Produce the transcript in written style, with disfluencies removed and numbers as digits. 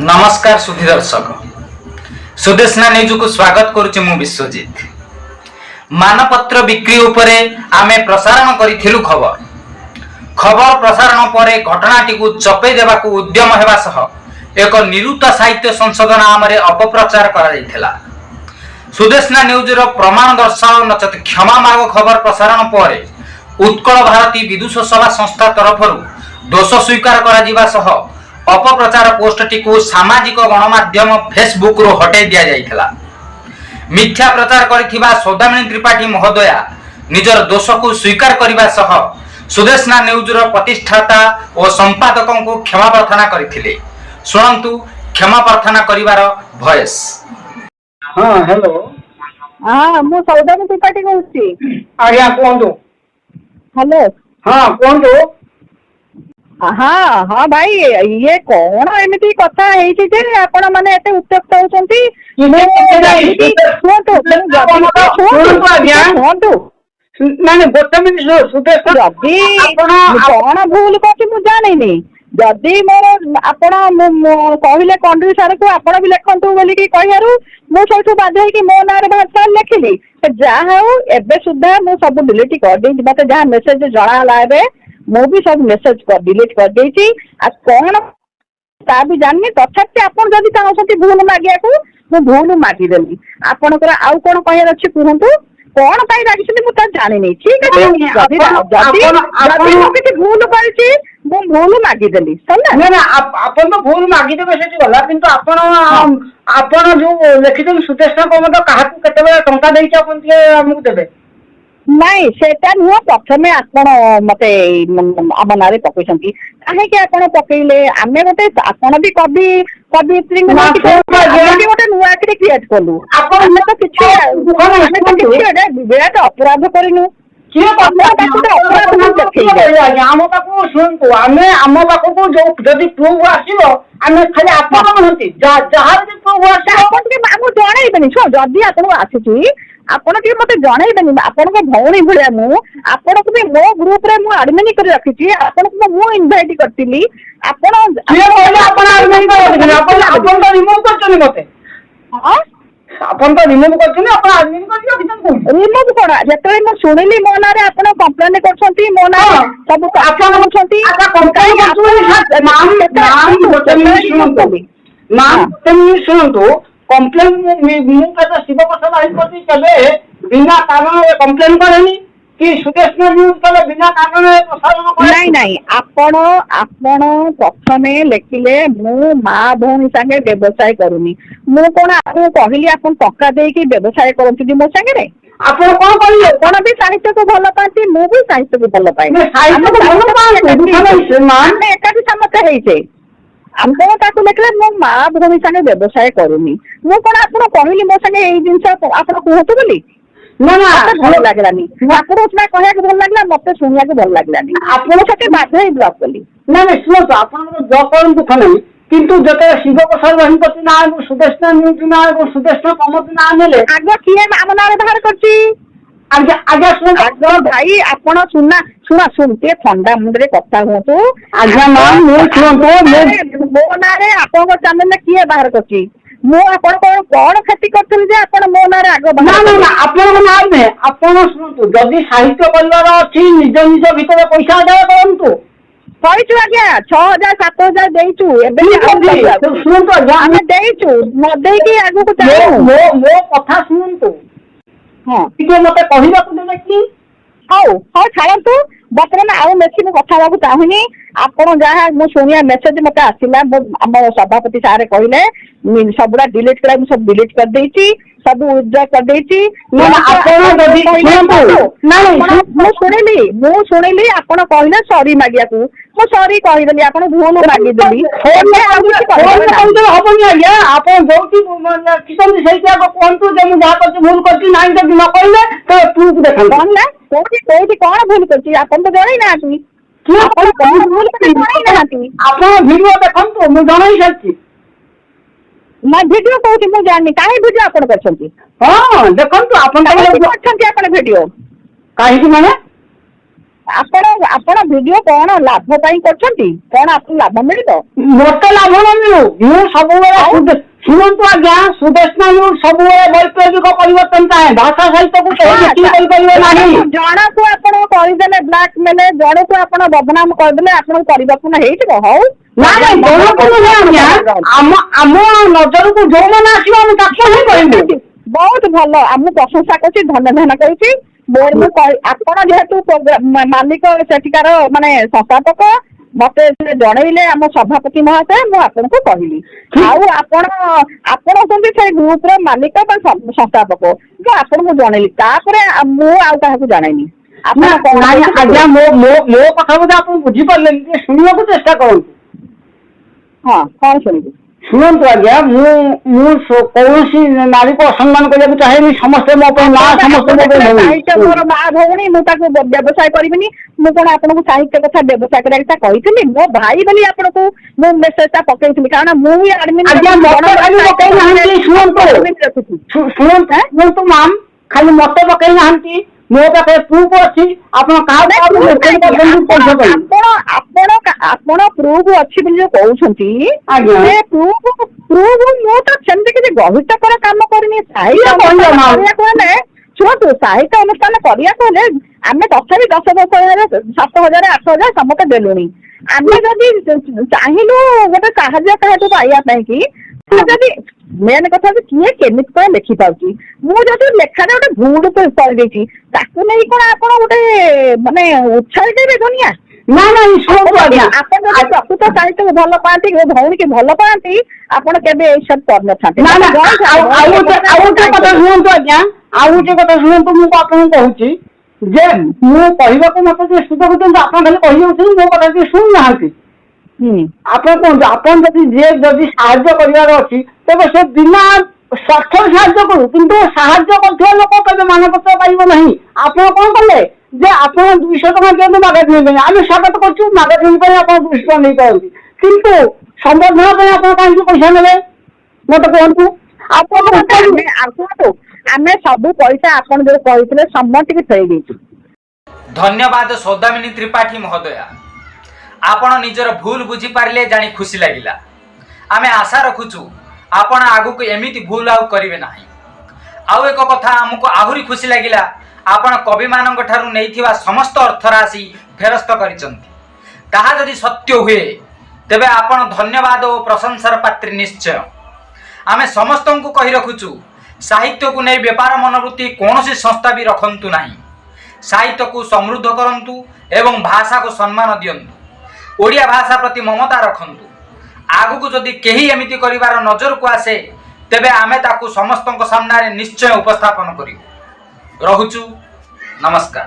नमस्कार सुधी दर्शक सुदेशना न्यूज को स्वागत करुच्ची मु विश्वजित। मानपत्र बिक्री उपरे आमे प्रसारण करिथिलु खबर प्रसारण परे घटनाटी को चपे देबाकू उद्यम हेबा सह एक निरुत साहित्य संशोधन आमरे अपप्रचार करा जायथिला। सुदेशना न्यूज रो प्रमाण दर्शाओ नचत क्षमा माग खबर प्रसारण परे उत्कल भारती विदुष सभा संस्था तरफरु दोष स्वीकार करा जिबा सह अपप्रचार पोस्टटी को सामाजिक गणमाध्यम फेसबुक रो हटे दिया जायथिला। मिथ्या प्रचार करिथिबा सौदामिनी त्रिपाठी महोदया निजर दोष को स्वीकार करिबा सह सुदेशना न्यूज रो प्रतिष्ठाता और संपादकों को क्षमा प्रार्थना करिथिले। सुनंतु क्षमा प्रार्थना करिवार भॉइस। हां हेलो हाँ मु सौदामिनी त्रिपाठी कहूची। आज्ञा कोंदो। हेलो हां कोंदो। हाँ हाँ भाई ये कौन एमती कथा हेछि जे आपण माने एते उत्तेजित होउछंती। ना गोटे मिनिट सुदेश जदि कौन भूल करछि मु जानिनी। जदि मोर आपण कहले कंड्री सार को आपण भी लेखंतु बोली कि कहियारु मु सबठु बाध्य होई कि मो नारे भाषा लेखिली। जा हो एबे सुद्धा मु सब डिलीट कर देई। मते जहा मेसेज जणा ला एबे मु भी सब मेसेज कर डिलीट कर देइछि। आ कोन ता भी जाननी तथापि आपण जदि चाहछंती भूल मागिया को मु भूल मागी देली। आपनकर आउ कोन कहर अछि कुहंतु कोन पाई लागिछनी मु ता जानि नै। ठीक अछि जदि जदि मु किछि भूल करिछि मु भूल मागी देली। समझ ना आपण तो भूल मागी देबे सेठी गला किंतु आपण जो लिखितन सुदेश को मत काहा को केते बेला टंका देइछ आपण के हमकु देबे नहीं सेटा नुह प्रथमे आपण मते आम नारे पकईछंती काहे कि आपण पकईले आमे गोटे आपण भी कवि कवियत्री गोटे नुआ के क्रिएट कलु। आपण तो किछि विराट अपराध करिनु आम पाखु शुणु आम पाखु जो जदि प्रूफ आसो आम खाली आपण नहती जहाँ प्रूफ आसो जनइबेनि छो जदि आपको आसी आपण के मते जनइबेनि आपण को भौणी भलिया मु आपण को भी मो ग्रुप रे मु एडमिन कर रखिछि। आपण को मु इनवाइट करतिली आपण के कहले आपण एडमिन कर आपण तो रिमूव करछनी मते। हां आपण तो रिमूव करछनी आपण एडमिन कर रखिछन रिमूव कोना जेतरे मु सुनिली मो नारे आपण कंप्लेन करछंती मो नारे सब आपण करछंती कंप्लेन नाम तुम सुनतो कंप्लेन मु कहता शिव प्रसाद अधिपति चले बिना कारण कंप्लेन करेनी कि सुदेश न्यूज चले बिना कारण प्रसारण करे नहीं नहीं आपण आपण प्रथमे लेखिले मु मां भौणी संगे व्यवसाय करूनी मु कोन आपन कहली आपन टक्का दे कि व्यवसाय करंती मो संगे रे आपण कोन करियो कोन भी साहित्य को भल पाती मु भी साहित्य को भल पाई साहित्य को भल पाई मान एकाठी समत हेइछे हमको ताकू लेखले मो मां भौणी संगे व्यवसाय करूनी मु कोन आपन कहली मो संगे एई जिंस आपन कहतो बोली ना ना भल लागलानी आपन उसना कहया के भल लागला मते सुनिया के भल लागलानी आपन सके बाध्य ही ब्लॉक कली ना ना सुनो आपन जो कोन दुख नहीं किंतु जते शिव प्रसाद अधिपति ना सुदेश न्यूज ना सुदेश कमत ना नेले आगो किए आम नारे बाहर करची आगे आगे सुन आगो भाई आपन सुना सुना सुनते ठंडा मुंडरे कथा होतो आज्ञा मान मु सुनतो मो नारे आपन को चैनल में किए बाहर करची मु आपन को कोन खेती करथि जे आपन मो नारे आगो बाहर ना ना आपन को नाम में आपन सुनतो जदी साहित्य कल्लार अछि निज निज भीतर पैसा दे करंतु कहिचु आज्ञा 6000 7000 देइचु एबे सुनतो हम देइचु न देई कि आगो को चाहू मो कथा सुनतो हां ठीक मते कहिबा को देबे कि हौ हौ छाड़तु बतरे आउ मेसी मु कथा बाबू चाहुनी आपण जहाँ मु सुनिया मेसेज मते आसिला हम सभापति सारे कहले सबुड़ा डिलीट करा सब डिलीट कर देइची सब विथड्रॉ कर देइची आपण जदी सुनतो नाही मु सुनिली आपण कहले सॉरी मागिया को मु सॉरी कहि देली आपण भूल मागी देली हबनी आज्ञा आपण जोती किसन सही को कोंतु जे मु जा करछि भूल करछि नाही जदी न कहले तो प्रूफ देखन कोन ना कोठी कोन भूल करछि आपण तो जणै ना आछि कि आपण कोन भूल करछि जणै ना आछि आपण वीडियो देखंतु मु जणै छछि ना वीडियो कहूँ मुझे जानी कहीं वीडियो आपण करछंती हां देखंतु आपण करछंती आपण वीडियो काहे कि माने ଆପଣ ଆପଣ ଭିଡିଓ କଣ ଲାଭ ପାଇଁ କରୁଛନ୍ତି? କଣ ଆପଣଙ୍କୁ ଲାଭ ମିଳିବ? ମତେ ଲାଭ ନ ମିଳୁ, ମୁଁ ସବୁବେଳେ ଶୁଣନ୍ତୁ ଆଜ୍ଞା, ସୁଦେଶନା ନ୍ୟୁଜ୍ ସବୁବେଳେ ବୈପ୍ଳବିକ ପରିବର୍ତ୍ତନ ଚାହେଁ। ଭାଷା ସାହିତ୍ୟକୁ କେହି ବିକ୍ରି କରିପାରିବେ ନାହିଁ। ଜଣକୁ ଆପଣ କରିଦେଲେ ବ୍ଲାକମେଲ, ଜଣକୁ ଆପଣ ବଦନାମ କରିଦେଲେ ଆପଣଙ୍କୁ ପରିବର୍ତ୍ତନ ହେଇଯିବ? ହଉ ନାଇଁ ନାଇଁ, ଜଣକୁ ନୁହେଁ ଆଜ୍ଞା, ଆମ ନଜରକୁ ଯୋଉମାନେ ଆସିବ ଆମେ ତାକୁ ହିଁ କହିବୁ। ବହୁତ ଭଲ, ମୁଁ ପ୍ରଶଂସା କରୁଛି, ଧନ୍ୟ କରୁଛି। ଆପଣ ଯେହେତୁ ମାଲିକ ସେଠିକାର ମାନେ ସଂସ୍ଥାପକ, ମତେ ଜଣେଇଲେ ଆମ ସଭାପତି ମହାଶୟ, ମୁଁ ଆପଣଙ୍କୁ କହିଲି। ଆଉ ଆପଣ ହଉଛନ୍ତି ସେଇ ଗ୍ରୁପର ମାଲିକ ବା ସଂସ୍ଥାପକ, ଯେ ଆପଣଙ୍କୁ ଜଣେଇଲି। ତାପରେ ମୁଁ ଆଉ କାହାକୁ ଜଣେଇନି। ଆଜ୍ଞା, ମୋ କଥା ବୋଧେ ଆପଣ ବୁଝିପାରିଲେନି, ଟିକେ ଶୁଣିବାକୁ ଚେଷ୍ଟା କରନ୍ତୁ। ହଁ, କଣ ଶୁଣିବି? ଶୁଣନ୍ତୁ ଆଜ୍ଞା, ମୁଁ କୌଣସି ନାରୀକୁ ଅସମ୍ମାନ କରିବାକୁ ଚାହେଁନି। ସମସ୍ତେ ମୋ ପାଇଁ ମା, ସମସ୍ତେ ମୋ ପାଇଁ ଭଉଣୀ। ମୋର ମା ଭଉଣୀ, ମୁଁ ତାକୁ ବ୍ୟବସାୟ କରିବିନି। ମୁଁ କଣ ଆପଣଙ୍କୁ ସାହିତ୍ୟ କଥା ବ୍ୟବସାୟ କରିବା କହିଥିଲି? ମୋ ଭାଇ ବୋଲି ଆପଣଙ୍କୁ ମୁଁ ମେସେଜ ଟା ପକେଇଥିଲି, କାରଣ ମୁଁ ଆଡମିନ୍। ଆଜ୍ଞା, ମତେ ଖାଲି ପକେଇ ନାହାନ୍ତି। ଶୁଣନ୍ତୁ ମ୍ୟାମ୍, ଖାଲି ମତେ ପକେଇ ନାହାନ୍ତି, ମୋ ପାଖରେ ପ୍ରୁଫ୍ ଅଛି। ଆପଣ କାହାକୁ ଆପଣ ପ୍ରୁଫ୍ ଅଛି ବୋଲି ଯୋଉ କହୁଛନ୍ତି, ଆଜ୍ଞା, ସେ ପ୍ରୁଫ୍ ମୁଁ ତ ସେମିତି କିଛି ଗଭୀରତାର କାମ କରିନି। ସାହିତ୍ୟ କରିବାକୁ ହେଲେ ଶୁଣନ୍ତୁ, ସାହିତ୍ୟ ଅନୁଷ୍ଠାନ କରିବାକୁ ହେଲେ ଆମେ ତଥାପି 10,000, 7,000, 8,000 ସମସ୍ତେ ଦେଲୁଣି। ଆମେ ଯଦି ଚାହିଁଲୁ ଗୋଟେ ସାହାଯ୍ୟ କାହାଠୁ ପାଇବା ପାଇଁ କି, ଯଦି ମେନ୍ କଥା ହଉଛି କିଏ କେମିତି କଣ ଲେଖିପାରୁଛି। ମୁଁ ଯଦି ଲେଖାରେ ଗୋଟେ ଭୁଲ କରିଦେଇଛି, ତାକୁ ନେଇ କଣ ଆପଣ ଗୋଟେ ମାନେ ଉତ୍ସାହ ଦେବେ ଦୁନିଆ? ନା ନାଇଁ, ଶୁଣନ୍ତୁ ଆଜ୍ଞା, ଆପଣ ଯଦି ପ୍ରକୃତ ସାହିତ୍ୟକୁ ଭଲ ପାଆନ୍ତି, ଭଉଣୀକି ଭଲ ପାଆନ୍ତି, ଆପଣ କେବେ ଏଇସବୁ କରିନଥାନ୍ତେ। ଆଉ ଗୋଟେ କଥା ଶୁଣନ୍ତୁ ଆଜ୍ଞା, ଆଉ ଗୋଟେ କଥା ଶୁଣନ୍ତୁ, ମୁଁ ଆପଣଙ୍କୁ କହୁଛି ଯେ ମୁଁ କହିବାକୁ ମତେ ଟିକେ ସୁଯୋଗ ଦିଅନ୍ତୁ। ଆପଣ ଖାଲି କହିଯାଉଛନ୍ତି, ମୋ କଥା ଟିକେ ଶୁଣୁନାହାନ୍ତି। ଆପଣ କୁହନ୍ତୁ, ଆପଣ ଯଦି ସାହାଯ୍ୟ କରିବାର ଅଛି, ତେବେ ସେ ବିନା ସ୍ୱାର୍ଥରେ ସାହାଯ୍ୟ କରୁ, କିନ୍ତୁ ସାହାଯ୍ୟ କରୁଥିବା ଲୋକ କେବେ ମାନପତ୍ର ପାଇବ ନାହିଁ। ଆପଣ କଣ କଲେ ଯେ ଆପଣ 200 ଟଙ୍କା ଦିଅନ୍ତୁ ମାଗାଜିନ୍ ପାଇଁ, ଆମେ ସ୍ୱାଗତ କରୁଛୁ। ମାଗାଜିନ୍ ପାଇଁ ଆପଣ 200 ଟଙ୍କା ନେଇପାରନ୍ତି, କିନ୍ତୁ ସମ୍ବର୍ଦ୍ଧନା ପାଇଁ ଆପଣ କାହିଁକି ପଇସା ନେବେ ମତେ କୁହନ୍ତୁ? ଆମେ ସବୁ ପଇସା ଆପଣ ଯୋଉ କହିଥିଲେ ସମସ୍ତଙ୍କୁ ଫେରେଇ ଦେଇଛୁ। ଧନ୍ୟବାଦ ସୌଦାମିନୀ ତ୍ରିପାଠୀ ମହୋଦୟା। ଆପଣ ନିଜର ଭୁଲ ବୁଝିପାରିଲେ ଜାଣି ଖୁସି ଲାଗିଲା। ଆମେ ଆଶା ରଖୁଛୁ ଆପଣ ଆଗକୁ ଏମିତି ଭୁଲ ଆଉ କରିବେ ନାହିଁ। ଆଉ ଏକ କଥା ଆମକୁ ଆହୁରି ଖୁସି ଲାଗିଲା, ଆପଣ କବିମାନଙ୍କ ଠାରୁ ନେଇଥିବା ସମସ୍ତ ଅର୍ଥ ରାଶି ଫେରସ୍ତ କରିଛନ୍ତି। ତାହା ଯଦି ସତ୍ୟ ହୁଏ, ତେବେ ଆପଣ ଧନ୍ୟବାଦ ଓ ପ୍ରଶଂସାର ପାତ୍ରୀ ନିଶ୍ଚୟ। ଆମେ ସମସ୍ତଙ୍କୁ କହି ରଖୁଛୁ, ସାହିତ୍ୟକୁ ନେଇ ବେପାର ମନୋବୃତ୍ତି କୌଣସି ସଂସ୍ଥା ବି ରଖନ୍ତୁ ନାହିଁ। ସାହିତ୍ୟକୁ ସମୃଦ୍ଧ କରନ୍ତୁ ଏବଂ ଭାଷାକୁ ସମ୍ମାନ ଦିଅନ୍ତୁ। ଓଡ଼ିଆ ଭାଷା ପ୍ରତି ମମତା ରଖନ୍ତୁ। ଆଗକୁ ଯଦି କେହି ଏମିତି କରିବାର ନଜରକୁ ଆସେ, ତେବେ ଆମେ ତାକୁ ସମସ୍ତଙ୍କ ସାମ୍ନାରେ ନିଶ୍ଚୟ ଉପସ୍ଥାପନ କରିବୁ। ରହୁଛୁ, ନମସ୍କାର।